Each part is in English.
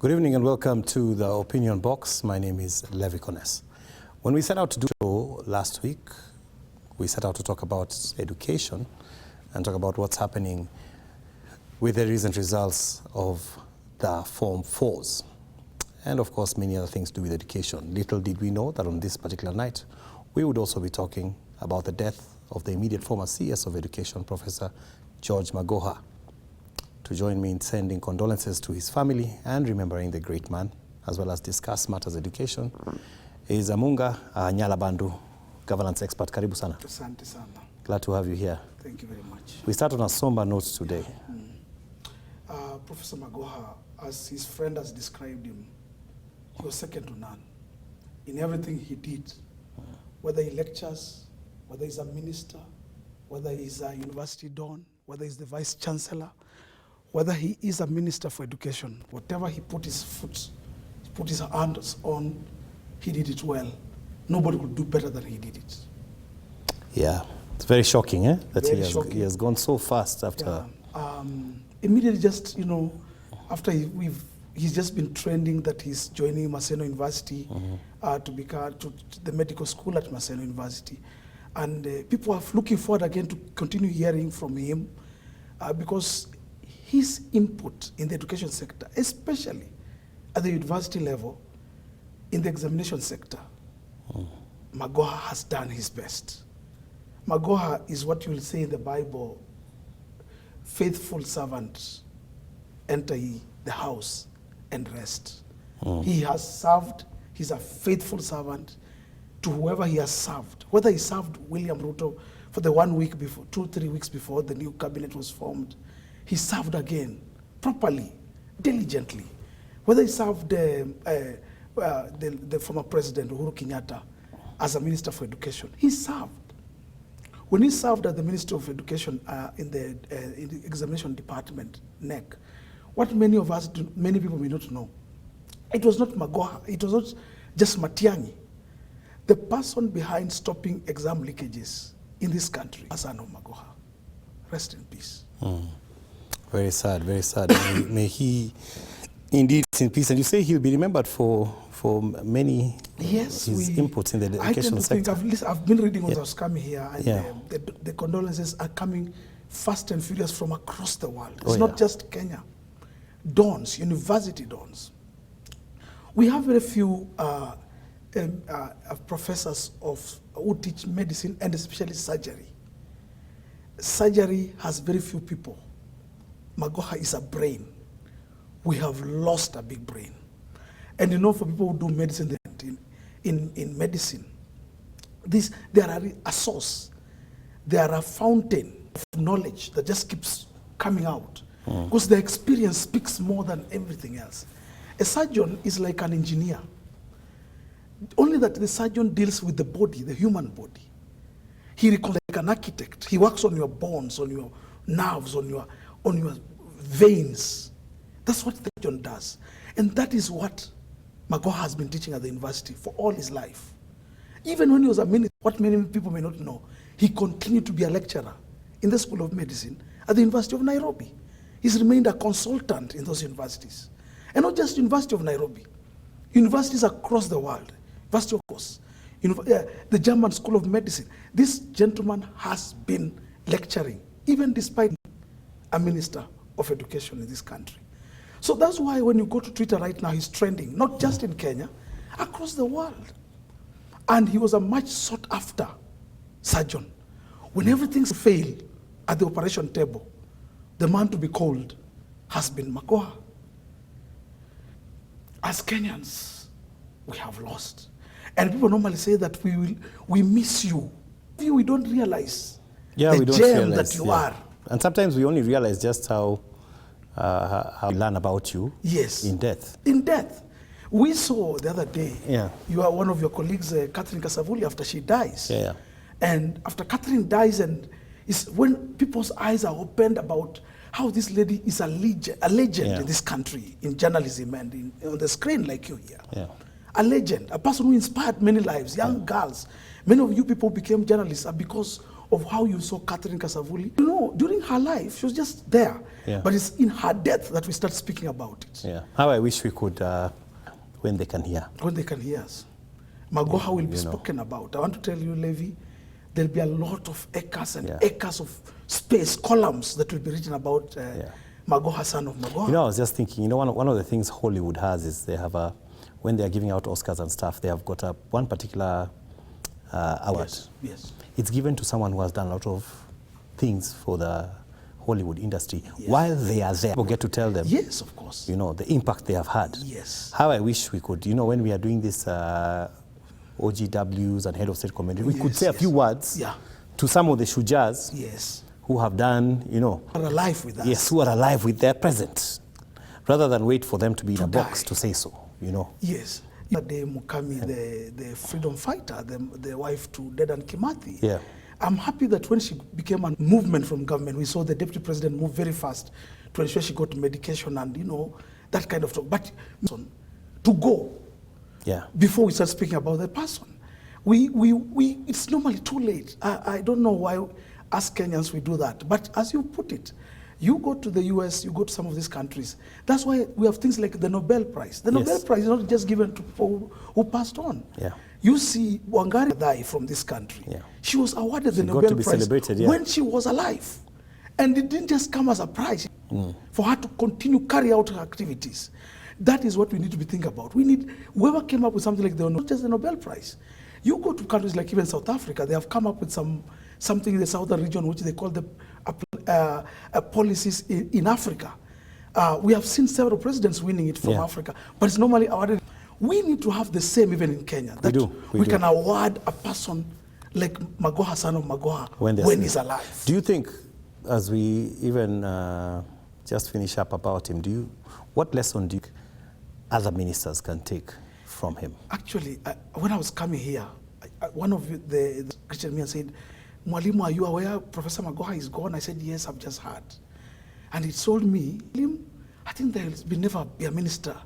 Good evening and welcome to the Opinion Box. My name is Levi Kones. When we set out to do so last week, we set out to talk about education and talk about what's happening with the recent results of the Form 4s. And of course, many other things to do with education. Little did we know that on this particular night, we would also be talking about the death of the immediate former CS of Education, Professor George Magoha. To join me in sending condolences to his family and remembering the great man, as well as discuss matters education, is AMUNGA, AKHANYALABANDU governance expert. Karibu sana. Asante sana. Glad to have you here. Thank you very much. We start on a somber note today. Professor Magoha, as his friend has described him, he was second to none in everything he did, whether he lectures, whether he's a minister, whether he's a university don, whether he's the vice chancellor, whether he is a minister for education, whatever he put his hands on, he did it well. Nobody could do better than he did it. Yeah, it's very shocking, eh? That Very he has gone so fast after. Yeah. Immediately, just after he's just been trending that he's joining Maseno University to become to the medical school at Maseno University, and people are looking forward again to continue hearing from him because his input in the education sector, especially at the university level, in the examination sector, Magoha has done his best. Magoha is what you will say in the Bible, faithful servant, enter ye the house and rest. He has served, he's a faithful servant to whoever he has served. Whether he served William Ruto for the 1 week before, 2-3 weeks before the new cabinet was formed, he served again, properly, diligently. Whether he served the former president, Uhuru Kenyatta, as a minister for education, he served. When he served as the Minister of Education in the examination department, NEC, what many people may not know, it was not Magoha, it was not just Matiang'i. The person behind stopping exam leakages in this country, Asano Magoha. Rest in peace. Very sad, very sad. May he indeed rest in peace. And you say he'll be remembered for many his inputs in the education sector. I've been reading as I was coming here, and the condolences are coming fast and furious from across the world. It's not just Kenya. Dons, university dons. We have very few professors who teach medicine and especially surgery. Surgery has very few people. Magoha is a brain. We have lost a big brain. And for people who do medicine, in medicine, there are a source, there are a fountain of knowledge that just keeps coming out. Because the experience speaks more than everything else. A surgeon is like an engineer. Only that the surgeon deals with the body, the human body. He becomes like an architect. He works on your bones, on your nerves, on your veins. That's what the surgeon does. And that is what Magoha has been teaching at the university for all his life. Even when he was a minister, what many people may not know, he continued to be a lecturer in the School of Medicine at the University of Nairobi. He's remained a consultant in those universities. And not just University of Nairobi, universities across the world, University of course, the German School of Medicine. This gentleman has been lecturing, even despite a minister of education in this country. So that's why when you go to Twitter right now, he's trending, not just in Kenya, across the world. And he was a much sought after surgeon. When everything failed at the operation table, the man to be called has been Magoha. As Kenyans, we have lost. And people normally say that we miss you. We don't realize the gem that you are. And sometimes we only realize just how we learn about you in death. In death. We saw the other day, you are one of your colleagues, Catherine Kasavuli, after she dies. And after Catherine dies, and it's when people's eyes are opened about how this lady is a legend in this country, in journalism and on the screen like you here. A legend, a person who inspired many lives, young girls. Many of you people became journalists because of how you saw Catherine Kasavuli. You know, during her life, she was just there. Yeah. But it's in her death that we start speaking about it. Yeah. How I wish we could, when they can hear. When they can hear us. Magoha will be spoken about. I want to tell you, Levi, there'll be a lot of acres and acres of space, columns that will be written about Magoha, son of Magoha. You know, I was just thinking, you know, one of the things Hollywood has is they have when they are giving out Oscars and stuff, they have got one particular award. Yes. It's given to someone who has done a lot of things for the Hollywood industry. While they are there, people get to tell them. Yes, of course. You know, the impact they have had. Yes. How I wish we could, you know, when we are doing this OGWs and head of state committee, we could say a few words to some of the Shujas who have done, you know. Who are alive with us. Yes, who are alive with their present, rather than wait for them to be in a box to say so, you know. Yes. The Mukami, the freedom fighter, the wife to Dedan Kimathi. Yeah. I'm happy that when she became a movement from government, we saw the deputy president move very fast to ensure she got medication and, you know, that kind of talk. But to go, before we start speaking about the person, it's normally too late. I don't know why as Kenyans we do that. But as you put it, you go to the US, you go to some of these countries. That's why we have things like the Nobel Prize. The Nobel Prize is not just given to people who passed on. Yeah. You see Wangari Maathai from this country. Yeah. She was awarded the Nobel Prize when she was alive. And it didn't just come as a prize for her to continue carry out her activities. That is what we need to be thinking about. We need, whoever came up with something like not just the Nobel Prize. You go to countries like even South Africa, they have come up with something in the southern region which they call the policies in Africa. We have seen several presidents winning it from Africa, but it's normally awarded. We need to have the same even in Kenya. That we can award a person like Magoha, son of Magoha, when he's alive. Do you think, as we even just finish up about him, what lesson do you think other ministers can take from him? Actually, when I was coming here, one of the Christian men said, Mwalimu, are you aware Professor Magoha is gone? I said, yes, I've just heard. And he told me, I think there will never be a minister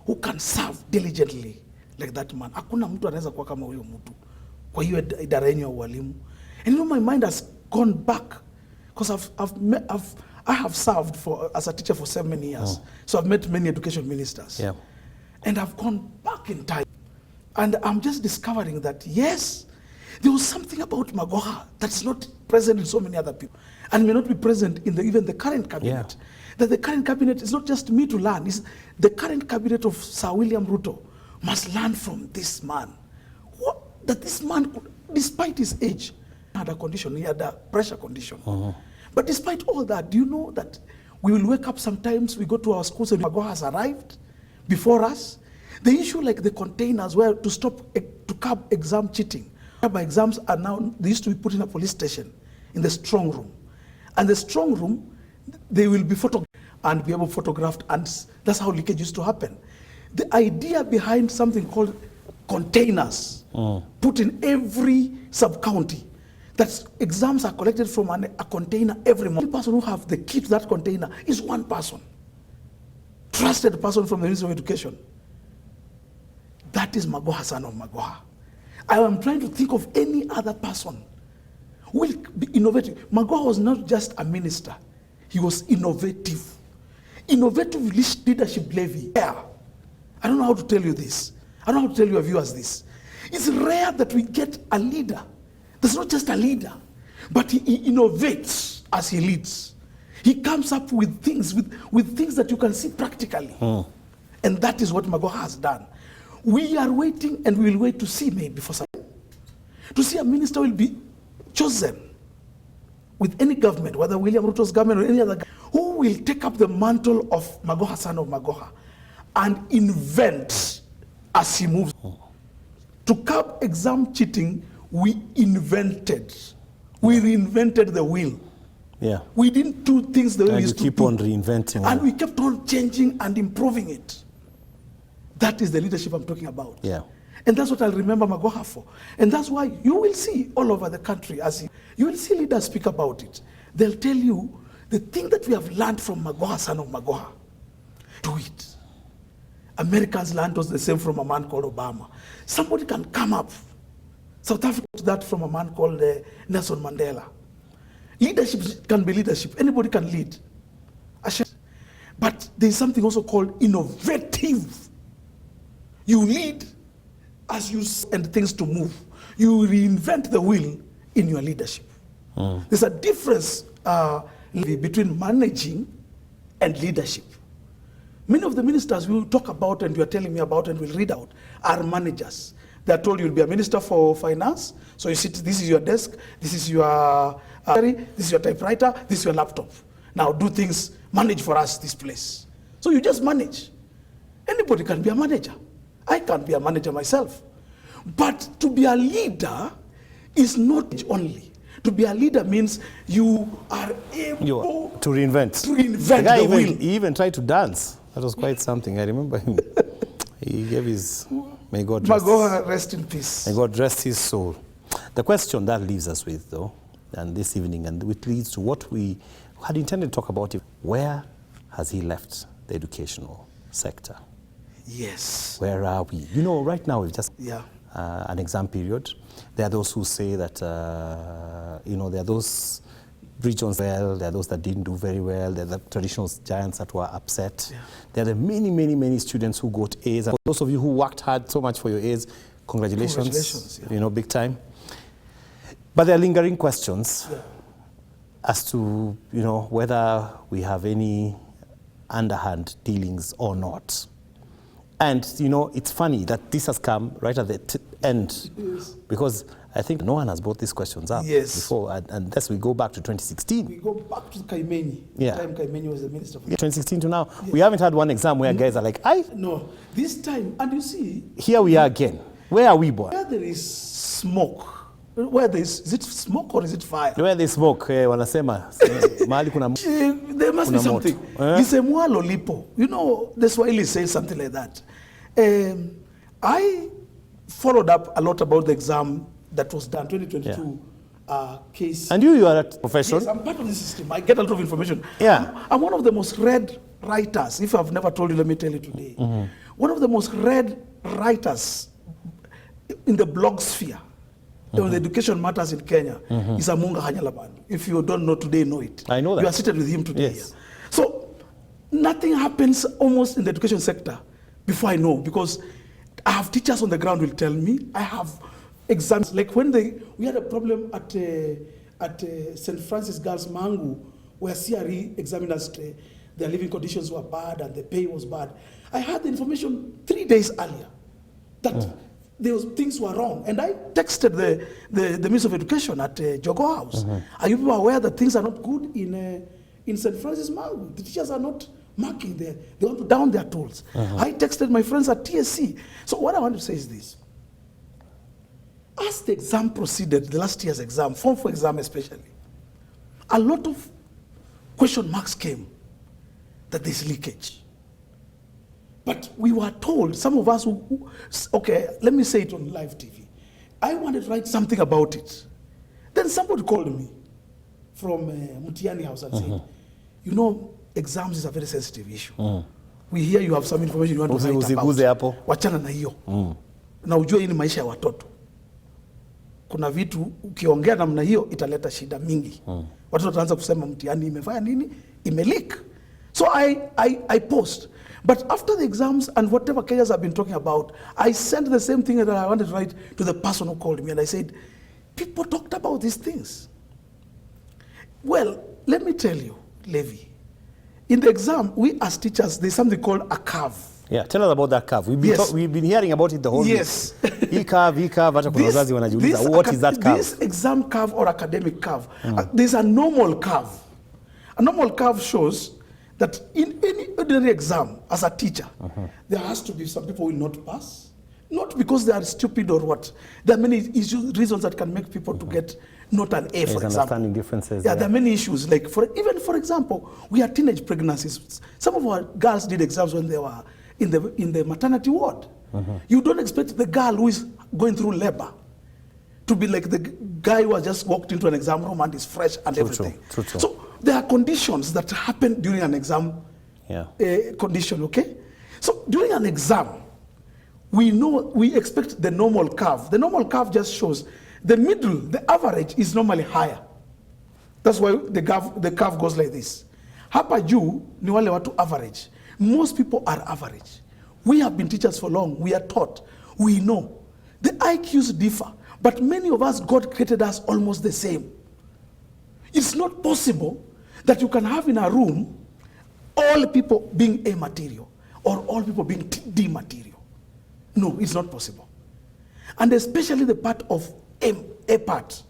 who can serve diligently like that man. Hakuna mtu anaweza kuwa kama huyo mtu. Kwa hiyo idara yenu ya ualimu. And you know, my mind has gone back because I have served as a teacher for so many years. So I've met many education ministers. Yeah. And I've gone back in time. And I'm just discovering that, yes, there was something about Magoha that's not present in so many other people and may not be present in even the current cabinet. Yeah. That the current cabinet is not just me to learn, it's the current cabinet of Sir William Ruto must learn from this man. That this man, despite his age, had a condition, he had a pressure condition. But despite all that, do you know that we will wake up sometimes, we go to our schools and Magoha has arrived before us? The issue like the containers were to curb exam cheating. By exams are now, they used to be put in a police station in the strong room. And the strong room, they will be photographed and be able to photographed, and that's how leakage used to happen. The idea behind something called containers, put in every sub-county, that exams are collected from a container every month. The person who have the key to that container is one person, trusted person from the Ministry of Education. That is Magoha, son of Magoha. I am trying to think of any other person who will be innovative. Magoha was not just a minister. He was innovative. Innovative leadership levy. I don't know how to tell you this. I don't know how to tell your viewers this. It's rare that we get a leader that's not just a leader, but he innovates as he leads. He comes up with things, with things that you can see practically. And that is what Magoha has done. We are waiting, and we will wait to see maybe for some, to see a minister will be chosen with any government, whether William Ruto's government or any other government, who will take up the mantle of Magoha, son of Magoha, and invent as he moves. To curb exam cheating, we invented. We reinvented the wheel. Yeah. We didn't do things the way we used to do. And you keep on reinventing. And we kept on changing and improving it. That is the leadership I'm talking about. Yeah. And that's what I'll remember Magoha for. And that's why you will see all over the country, you will see leaders speak about it. They'll tell you the thing that we have learned from Magoha, son of Magoha. Do it. Americans learned was the same from a man called Obama. Somebody can come up South Africa got that from a man called Nelson Mandela. Leadership can be leadership. Anybody can lead. But there's something also called innovative. You lead as you and things to move. You reinvent the wheel in your leadership. There's a difference between managing and leadership. Many of the ministers we will talk about and you are telling me about and we'll read out are managers. They are told you'll be a minister for finance. So you sit, this is your desk, this is your this is your typewriter, this is your laptop. Now do things, manage for us this place. So you just manage. Anybody can be a manager. I can't be a manager myself. But to be a leader is not only. To be a leader means you are able to reinvent. To reinvent the wheel. He even tried to dance. That was quite something. I remember him. He gave his, may God rest in peace. May God rest his soul. The question that leaves us with, though, and this evening, and it leads to what we had intended to talk about, where has he left the educational sector? Yes. Where are we? You know, right now we've just an exam period. There are those who say that, you know, there are those regions well, there are those that didn't do very well, there are the traditional giants that were upset. Yeah. There are the many, many, many students who got A's. And for those of you who worked hard so much for your A's, congratulations, you know, big time. But there are lingering questions as to, you know, whether we have any underhand dealings or not. And, you know, it's funny that this has come right at the end, because I think no one has brought these questions up before, and unless we go back to 2016. We go back to Kaimeni, the time Kaimeni was the minister. 2016 to now. We haven't had one exam where guys are like, No, this time, and you see. Here we are again. Where are we, boy? Where there is smoke, where there is it smoke or is it fire? Where there is smoke, wanasema, mahali kuna there must be something. Lisemwalo lipo. You know, the Swahili says something like that. I followed up a lot about the exam that was done, 2022 case. And you are a professional? Yes, I'm part of the system. I get a lot of information. Yeah. I'm one of the most read writers. If I've never told you, let me tell you today. One of the most read writers in the blog sphere on the education matters in Kenya is AMUNGA AKHANYALABANDU. If you don't know today, know it. I know that. You are seated with him today. Yes. So nothing happens almost in the education sector before I know, because I have teachers on the ground will tell me. I have exams, like when we had a problem at St. Francis Girls Mangu, where CRE examiners, their living conditions were bad and the pay was bad. I had the information 3 days earlier that things were wrong, and I texted the Minister of Education at Jogo House. Are you people aware that things are not good in St. Francis Mangu? The teachers are not marking there. They want to down their tools. I texted my friends at TSC. So what I want to say is this. As the exam proceeded, the last year's exam, Form 4 exam especially, a lot of question marks came that there's leakage. But we were told, some of us okay, let me say it on live TV. I wanted to write something about it. Then somebody called me from Mutiani House and said, you know, exams is a very sensitive issue. We hear you have some information you want to write about. Wachana na hiyo. Na ujue hii ni maisha ya watoto. Kuna vitu ukiongea namna hiyo italeta shida mingi. Watoto wataanza kusema mtihani imefanya nini? Imeleak. So I post. But after the exams and whatever Kenyans have been talking about, I sent the same thing that I wanted to write to the person who called me, and I said, people talked about these things. Well, let me tell you, Levi, in the exam, we as teachers, there's something called a curve. Yeah, tell us about that curve. We've been hearing about it the whole week. E-curve, hata kuna wazazi wanajiuliza, what is that curve? This exam curve or academic curve, there's a normal curve. A normal curve shows that in any ordinary exam, as a teacher, there has to be some people who will not pass. Not because they are stupid or what. There are many reasons that can make people to get not an A, for example. Understanding differences. Yeah, there are many issues. Like, even for example, we had teenage pregnancies. Some of our girls did exams when they were in the maternity ward. You don't expect the girl who is going through labor to be like the guy who has just walked into an exam room and is fresh and everything. True. So there are conditions that happen during an exam condition, okay? So during an exam, we expect the normal curve. The normal curve just shows the middle, the average is normally higher. That's why the curve goes like this. Hapa juu ni wale watu average. Most people are average. We have been teachers for long. We are taught. We know. The IQs differ. But many of us, God created us almost the same. It's not possible that you can have in a room all people being A material or all people being D material. No, it's not possible. And especially the part of A part.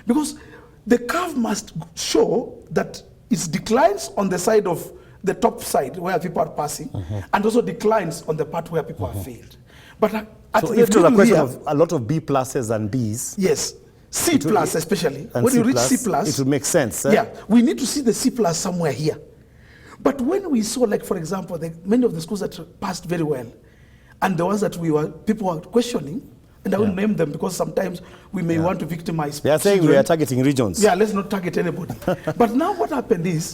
Because the curve must show that it declines on the side of the top side where people are passing, and also declines on the part where people are failed. But so if it was a question of a lot of B pluses and Bs. Yes, C plus especially. When you reach C plus, it would make sense. Yeah, we need to see the C plus somewhere here. But when we saw, like for example, many of the schools that passed very well, and the ones that people were questioning, and I will name them because sometimes we may want to victimize. They are saying children. we are targeting regions. Yeah, let's not target anybody. But now what happened is,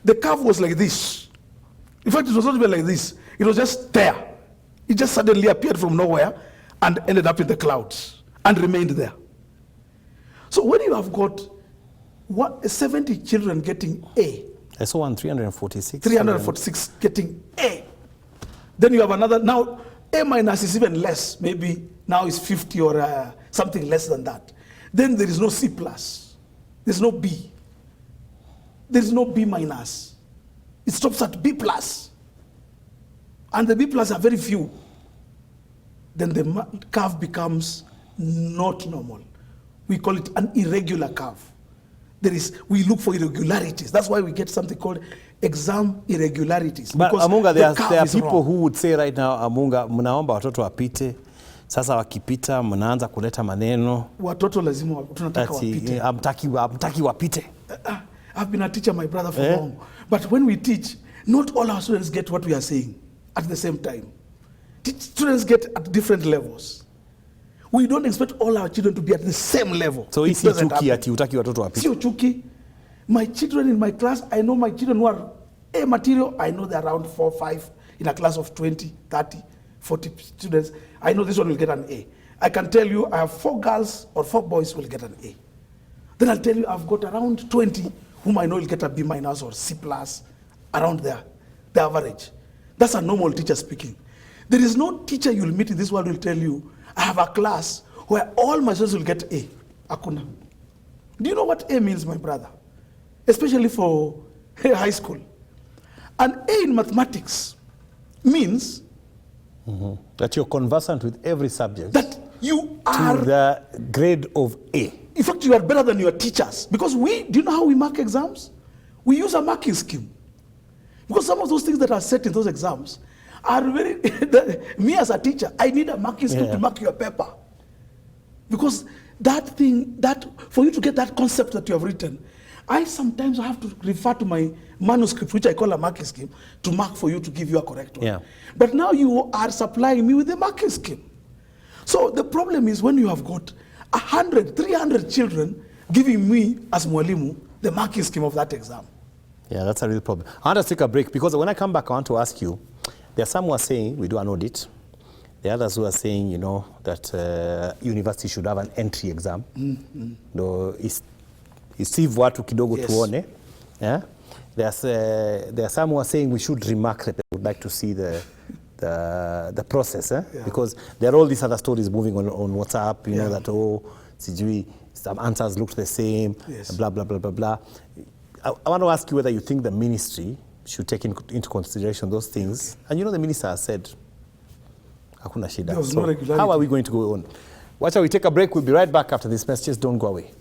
the curve was like this. In fact, it was not even like this. It was just there. It just suddenly appeared from nowhere and ended up in the clouds and remained there. So when you have got 70 children getting A. I saw one 346. 346 getting A. Then you have another, now A minus is even less, maybe now it's 50 or something less than that. Then there is no C plus, there's no B. There's no B minus. It stops at B plus. And the B plus are very few. Then the curve becomes not normal. We call it an irregular curve. We look for irregularities. That's why we get something called exam irregularities. But Amunga, there are people wrong. who would say right now, Amunga, mnaomba watoto wapite. Sasa wakipita, mnaanza kuleta maneno. Watoto lazima tunataka wapite. Hamtaki wapite. I've been a teacher, my brother, for long. But when we teach, not all our students get what we are saying at the same time. Students get at different levels. We don't expect all our children to be at the same level. So it's chuki ati utaki watoto wapite. Sio chuki. My children in my class, I know my children who are A material, I know they're around 4, 5 in a class of 20, 30, 40 students. I know this one will get an A. I can tell you I have 4 girls or 4 boys will get an A. Then I'll tell you I've got around 20 whom I know will get a B minus or C plus, around there, the average. That's a normal teacher speaking. There is no teacher you'll meet in this world who will tell you, I have a class where all my students will get A. Akuna. Do you know what A means, my brother? Especially for high school. An A in mathematics means that you're conversant with every subject. That you are to the grade of A. In fact, you are better than your teachers. Because do you know how we mark exams? We use a marking scheme. Because some of those things that are set in those exams are very, me as a teacher, I need a marking scheme to mark your paper. Because for you to get that concept that you have written, I sometimes have to refer to my manuscript, which I call a marking scheme, to mark for you to give you a correct one. Yeah. But now you are supplying me with a marking scheme. So the problem is when you have got 100, 300 children giving me as mwalimu the marking scheme of that exam. Yeah, that's a real problem. I want to take a break because when I come back, I want to ask you, there are some who are saying we do an audit. The others who are saying, that university should have an entry exam. Though isivu watu kidogo tuone. Yeah? There are some who are saying we should remark that they would like to see the process. Because there are all these other stories moving on WhatsApp, you know, that, sijui, some answers looked the same, blah, blah, blah, blah, blah. I want to ask you whether you think the ministry should take into consideration those things. And the minister has said, hakuna shida. There was no regularity. How are we going to go on? Watch how we take a break. We'll be right back after this message. Just don't go away.